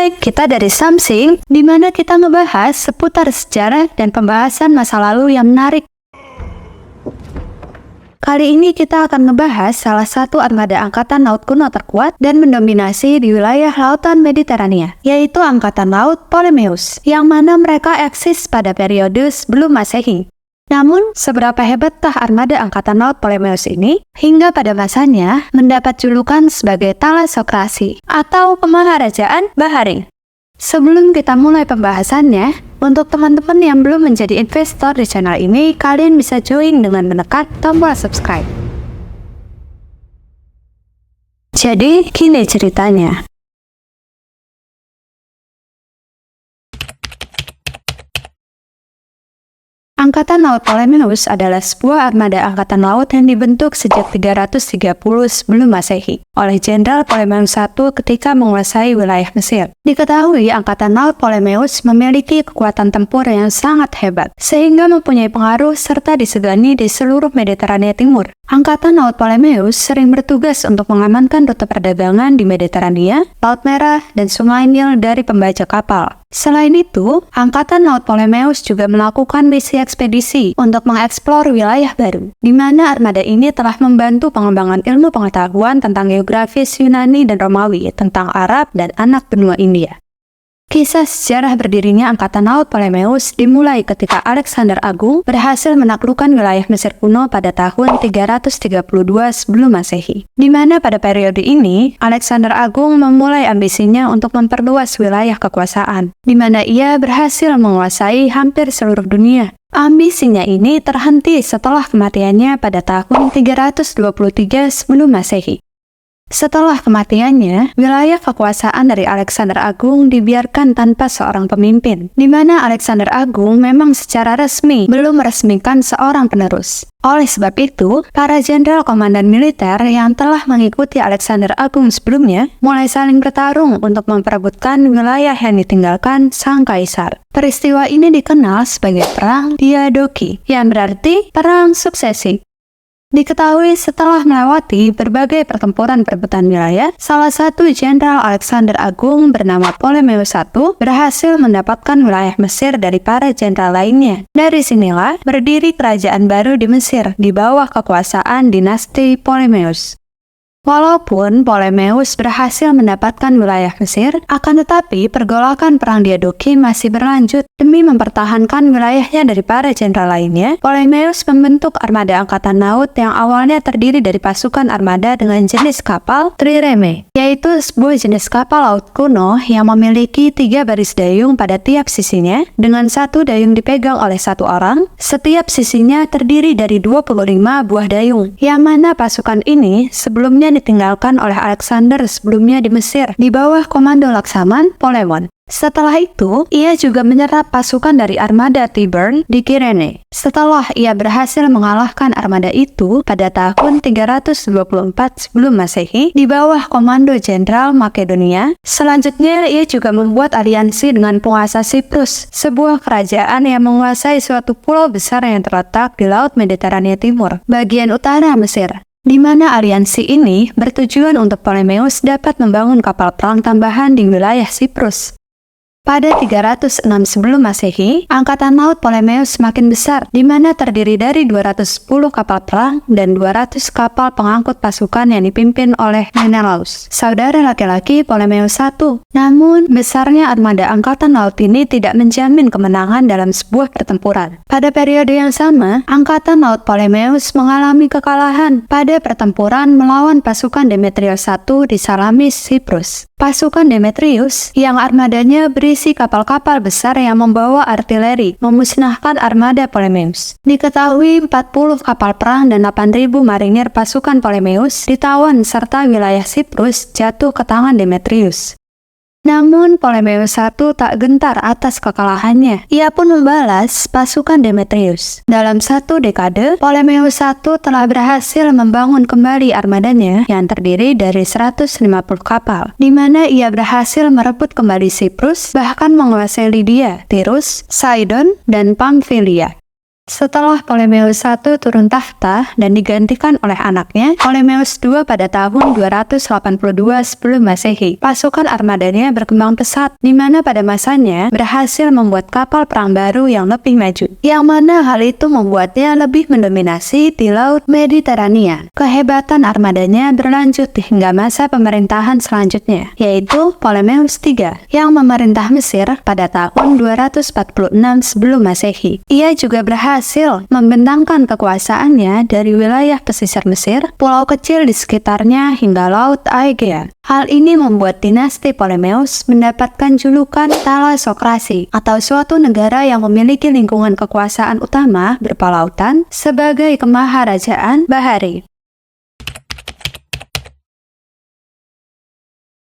Hai, kita dari Samsing, di mana kita ngebahas seputar sejarah dan pembahasan masa lalu yang menarik. Kali ini kita akan ngebahas salah satu armada angkatan laut kuno terkuat dan mendominasi di wilayah lautan Mediterania, yaitu Angkatan Laut Ptolemeus, yang mana mereka eksis pada periode sebelum Masehi. Namun, seberapa hebatkah armada Angkatan Laut Ptolemeus ini, hingga pada masanya mendapat julukan sebagai Thalassocracy atau Kemaharajaan Bahari. Sebelum kita mulai pembahasannya, untuk teman-teman yang belum menjadi investor di channel ini, kalian bisa join dengan menekan tombol subscribe. Jadi, gini ceritanya. Angkatan Laut Ptolemeus adalah sebuah armada angkatan laut yang dibentuk sejak 330 sebelum Masehi oleh Jenderal Ptolemeus I ketika menguasai wilayah Mesir. Diketahui Angkatan Laut Ptolemeus memiliki kekuatan tempur yang sangat hebat, sehingga mempunyai pengaruh serta disegani di seluruh Mediterania Timur. Angkatan Laut Ptolemeus sering bertugas untuk mengamankan rute perdagangan di Mediterania, Laut Merah, dan Sungai Nil dari pembajak kapal. Selain itu, Angkatan Laut Ptolemeus juga melakukan misi ekspedisi untuk mengeksplor wilayah baru, di mana armada ini telah membantu pengembangan ilmu pengetahuan tentang geografis Yunani dan Romawi, tentang Arab dan anak benua India. Kisah sejarah berdirinya Angkatan Laut Ptolemeus dimulai ketika Alexander Agung berhasil menaklukkan wilayah Mesir kuno pada tahun 332 sebelum Masehi. Di mana pada periode ini, Alexander Agung memulai ambisinya untuk memperluas wilayah kekuasaan, di mana ia berhasil menguasai hampir seluruh dunia. Ambisinya ini terhenti setelah kematiannya pada tahun 323 sebelum Masehi. Setelah kematiannya, wilayah kekuasaan dari Alexander Agung dibiarkan tanpa seorang pemimpin, di mana Alexander Agung memang secara resmi belum meresmikan seorang penerus. Oleh sebab itu, para jenderal komandan militer yang telah mengikuti Alexander Agung sebelumnya mulai saling bertarung untuk memperebutkan wilayah yang ditinggalkan sang kaisar. Peristiwa ini dikenal sebagai Perang Diadochi, yang berarti perang suksesi. Diketahui setelah melewati berbagai pertempuran perebutan wilayah, salah satu jenderal Alexander Agung bernama Ptolemeus I berhasil mendapatkan wilayah Mesir dari para jenderal lainnya. Dari sinilah berdiri kerajaan baru di Mesir di bawah kekuasaan dinasti Ptolemeus. Walaupun Ptolemeus berhasil mendapatkan wilayah Mesir, akan tetapi pergolakan Perang Diadochi masih berlanjut. Demi mempertahankan wilayahnya dari para jenderal lainnya, Ptolemeus membentuk armada angkatan laut yang awalnya terdiri dari pasukan armada dengan jenis kapal trireme, yaitu sebuah jenis kapal laut kuno yang memiliki 3 baris dayung pada tiap sisinya, dengan satu dayung dipegang oleh satu orang. Setiap sisinya terdiri dari 25 buah dayung, yang mana pasukan ini sebelumnya ditinggalkan oleh Alexander sebelumnya di Mesir di bawah komando Laksaman Polemon. Setelah itu, ia juga menyerap pasukan dari armada Tiburn di Kyrene. Setelah ia berhasil mengalahkan armada itu pada tahun 324 sebelum Masehi di bawah komando Jenderal Makedonia, selanjutnya ia juga membuat aliansi dengan penguasa Siprus, sebuah kerajaan yang menguasai suatu pulau besar yang terletak di Laut Mediterania Timur, bagian utara Mesir. Di mana aliansi ini bertujuan untuk Ptolemeus dapat membangun kapal perang tambahan di wilayah Siprus. Pada 306 sebelum Masehi, Angkatan Laut Ptolemeus semakin besar, di mana terdiri dari 210 kapal perang dan 200 kapal pengangkut pasukan yang dipimpin oleh Menelaus, saudara laki-laki Ptolemeus I. Namun, besarnya armada Angkatan Laut ini tidak menjamin kemenangan dalam sebuah pertempuran. Pada periode yang sama, Angkatan Laut Ptolemeus mengalami kekalahan pada pertempuran melawan pasukan Demetrius I di Salamis, Siprus. Pasukan Demetrius yang armadanya berisi kapal-kapal besar yang membawa artileri memusnahkan armada Ptolemeus. Diketahui 40 kapal perang dan 8.000 marinir pasukan Ptolemeus ditawan serta wilayah Siprus jatuh ke tangan Demetrius. Namun Ptolemeus I tak gentar atas kekalahannya. Ia pun membalas pasukan Demetrius. Dalam 1 dekade, Ptolemeus I telah berhasil membangun kembali armadanya yang terdiri dari 150 kapal, di mana ia berhasil merebut kembali Siprus, bahkan menguasai Lydia, Tirus, Sidon, dan Pamphylia. Setelah Ptolemeus I turun tahta dan digantikan oleh anaknya, Ptolemeus II pada tahun 282 sebelum Masehi, pasukan armadanya berkembang pesat, di mana pada masanya berhasil membuat kapal perang baru yang lebih maju, yang mana hal itu membuatnya lebih mendominasi di Laut Mediterania. Kehebatan armadanya berlanjut hingga masa pemerintahan selanjutnya, yaitu Ptolemeus III, yang memerintah Mesir pada tahun 246 sebelum Masehi. Ia juga berhasil membentangkan kekuasaannya dari wilayah pesisir Mesir, pulau kecil di sekitarnya hingga Laut Aegea. Hal ini membuat dinasti Ptolemeus mendapatkan julukan thalassokrasi atau suatu negara yang memiliki lingkungan kekuasaan utama berupa lautan sebagai kemaharajaan bahari.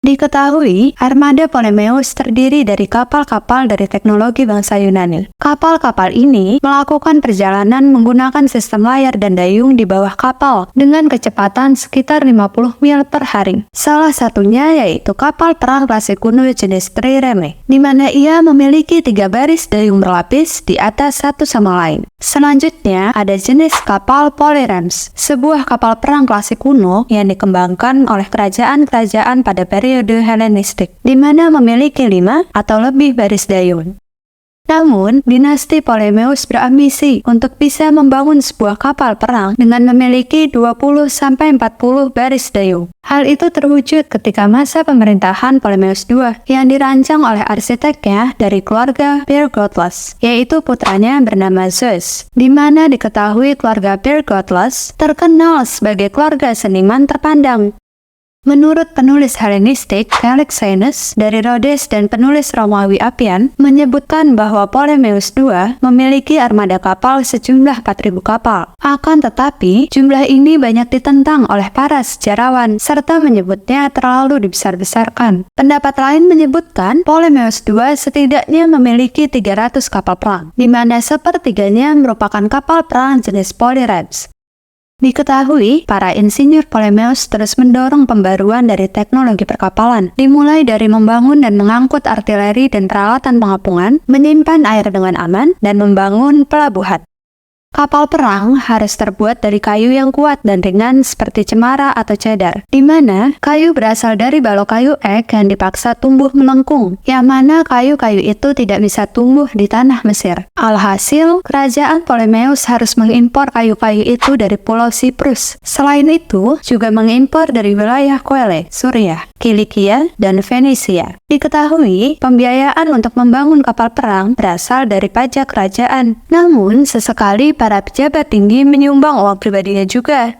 Diketahui, armada Ptolemeus terdiri dari kapal-kapal dari teknologi bangsa Yunani. Kapal-kapal ini melakukan perjalanan menggunakan sistem layar dan dayung di bawah kapal dengan kecepatan sekitar 50 mil per hari. Salah satunya yaitu kapal perang klasik kuno jenis trireme, di mana ia memiliki 3 baris dayung berlapis di atas satu sama lain. Selanjutnya, ada jenis kapal polyremes, sebuah kapal perang klasik kuno yang dikembangkan oleh kerajaan-kerajaan pada periode Helenistik, di mana memiliki 5 atau lebih baris dayung. Namun, dinasti Ptolemeus berambisi untuk bisa membangun sebuah kapal perang dengan memiliki 20-40 baris dayung. Hal itu terwujud ketika masa pemerintahan Ptolemeus II yang dirancang oleh arsiteknya dari keluarga Pyrgotlas, yaitu putranya bernama Zeus, di mana diketahui keluarga Pyrgotlas terkenal sebagai keluarga seniman terpandang. Menurut penulis Helenistik Alexenus dari Rhodes dan penulis Romawi Appian menyebutkan bahwa Ptolemeus II memiliki armada kapal sejumlah 4.000 kapal. Akan tetapi, jumlah ini banyak ditentang oleh para sejarawan serta menyebutnya terlalu dibesar-besarkan. Pendapat lain menyebutkan Ptolemeus II setidaknya memiliki 300 kapal perang, di mana sepertiganya merupakan kapal perang jenis polyremes. Diketahui, para insinyur Ptolemeus terus mendorong pembaruan dari teknologi perkapalan, dimulai dari membangun dan mengangkut artileri dan peralatan pengapungan, menyimpan air dengan aman, dan membangun pelabuhan. Kapal perang harus terbuat dari kayu yang kuat dan ringan seperti cemara atau cedar, di mana kayu berasal dari balok kayu ek yang dipaksa tumbuh melengkung, yang mana kayu-kayu itu tidak bisa tumbuh di tanah Mesir. Alhasil, kerajaan Ptolemeus harus mengimpor kayu-kayu itu dari Pulau Siprus. Selain itu, juga mengimpor dari wilayah Koele, Suriah, Kilikia, dan Venesia. Diketahui, pembiayaan untuk membangun kapal perang berasal dari pajak kerajaan. Namun, sesekali para pejabat tinggi menyumbang uang pribadinya juga.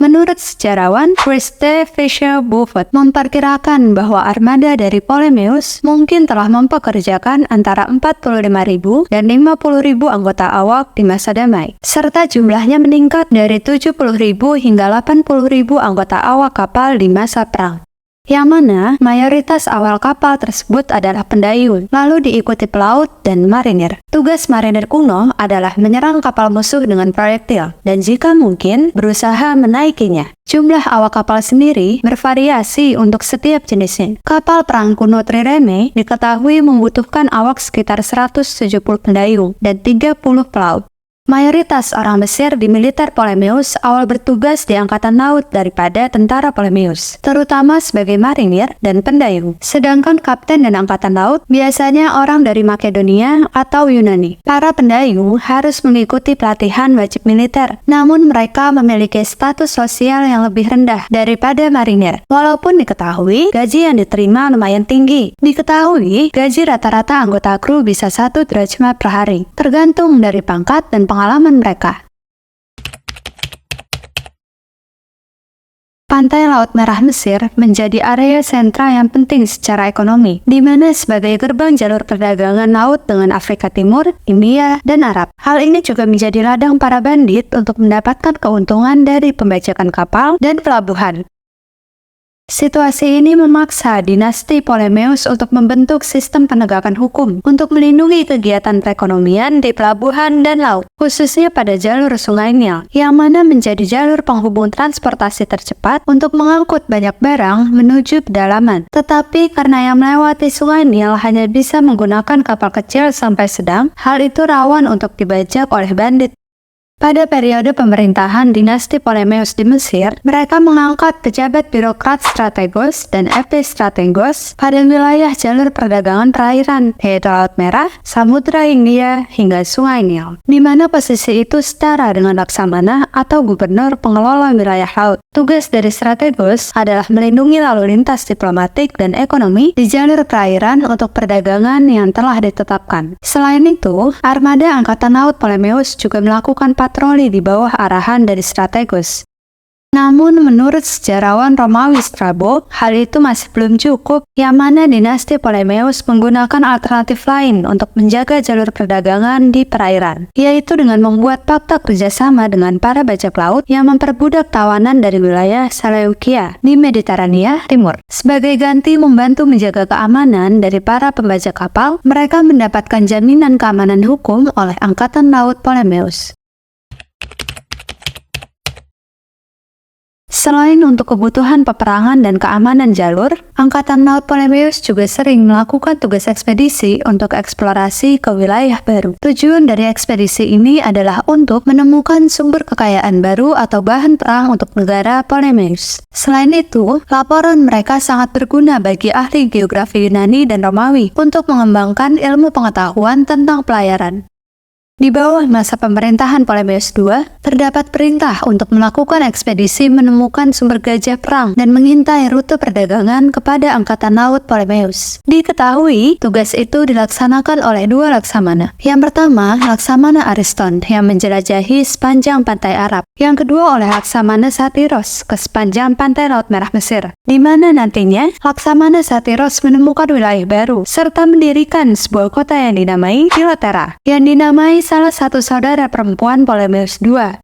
Menurut sejarawan Christe Fisher-Beaufort memperkirakan bahwa armada dari Ptolemeus mungkin telah mempekerjakan antara 45.000 dan 50.000 anggota awak di masa damai, serta jumlahnya meningkat dari 70.000 hingga 80.000 anggota awak kapal di masa perang, yang mana mayoritas awal kapal tersebut adalah pendayung, lalu diikuti pelaut dan marinir. Tugas marinir kuno adalah menyerang kapal musuh dengan proyektil, dan jika mungkin, berusaha menaikinya. Jumlah awak kapal sendiri bervariasi untuk setiap jenisnya. Kapal perang kuno trireme diketahui membutuhkan awak sekitar 170 pendayung dan 30 pelaut. Mayoritas orang Mesir di militer Ptolemeus awal bertugas di angkatan laut daripada tentara Ptolemeus, terutama sebagai marinir dan pendayung. Sedangkan kapten dan angkatan laut biasanya orang dari Makedonia atau Yunani. Para pendayung harus mengikuti pelatihan wajib militer, namun mereka memiliki status sosial yang lebih rendah daripada marinir. Walaupun diketahui gaji yang diterima lumayan tinggi. Diketahui gaji rata-rata anggota kru bisa 1 drachma per hari, tergantung dari pangkat dan pengalaman mereka. Pantai Laut Merah Mesir menjadi area sentra yang penting secara ekonomi, di mana sebagai gerbang jalur perdagangan laut dengan Afrika Timur, India, dan Arab. Hal ini juga menjadi ladang para bandit untuk mendapatkan keuntungan dari pembajakan kapal dan pelabuhan. Situasi ini memaksa dinasti Ptolemeus untuk membentuk sistem penegakan hukum untuk melindungi kegiatan perekonomian di pelabuhan dan laut, khususnya pada jalur Sungai Nil, yang mana menjadi jalur penghubung transportasi tercepat untuk mengangkut banyak barang menuju pedalaman. Tetapi karena yang melewati Sungai Nil hanya bisa menggunakan kapal kecil sampai sedang, hal itu rawan untuk dibajak oleh bandit. Pada periode pemerintahan dinasti Ptolemeus di Mesir, mereka mengangkat pejabat birokrat strategos dan epistrategos pada wilayah jalur perdagangan perairan, yaitu Laut Merah, Samudra Hindia, hingga Sungai Nil, di mana posisi itu setara dengan laksamana atau gubernur pengelola wilayah laut. Tugas dari strategos adalah melindungi lalu lintas diplomatik dan ekonomi di jalur perairan untuk perdagangan yang telah ditetapkan. Selain itu, armada Angkatan Laut Ptolemeus juga melakukan patroli di bawah arahan dari strategos. Namun menurut sejarawan Romawi Strabo, hal itu masih belum cukup, yang mana dinasti Ptolemeus menggunakan alternatif lain untuk menjaga jalur perdagangan di perairan, yaitu dengan membuat fakta kerjasama dengan para bajak laut yang memperbudak tawanan dari wilayah Seleukia di Mediterania Timur. Sebagai ganti membantu menjaga keamanan dari para pembajak kapal, mereka mendapatkan jaminan keamanan hukum oleh Angkatan Laut Ptolemeus. Selain untuk kebutuhan peperangan dan keamanan jalur, Angkatan Laut Ptolemeus juga sering melakukan tugas ekspedisi untuk eksplorasi ke wilayah baru. Tujuan dari ekspedisi ini adalah untuk menemukan sumber kekayaan baru atau bahan perang untuk negara Ptolemeus. Selain itu, laporan mereka sangat berguna bagi ahli geografi Yunani dan Romawi untuk mengembangkan ilmu pengetahuan tentang pelayaran. Di bawah masa pemerintahan Ptolemeus II, terdapat perintah untuk melakukan ekspedisi menemukan sumber gajah perang dan mengintai rute perdagangan kepada Angkatan Laut Ptolemeus. Diketahui, tugas itu dilaksanakan oleh dua laksamana. Yang pertama, Laksamana Ariston yang menjelajahi sepanjang pantai Arab. Yang kedua oleh Laksamana Satiros ke sepanjang pantai Laut Merah Mesir, di mana nantinya Laksamana Satiros menemukan wilayah baru serta mendirikan sebuah kota yang dinamai Philotera, yang dinamai salah satu saudara perempuan Ptolemeus II.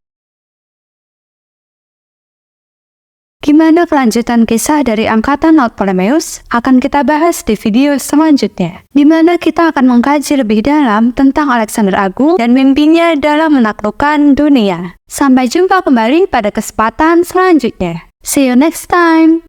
Gimana kelanjutan kisah dari Angkatan Laut Ptolemeus? Akan kita bahas di video selanjutnya, di mana kita akan mengkaji lebih dalam tentang Alexander Agung dan mimpinya dalam menaklukkan dunia. Sampai jumpa kembali pada kesempatan selanjutnya. See you next time!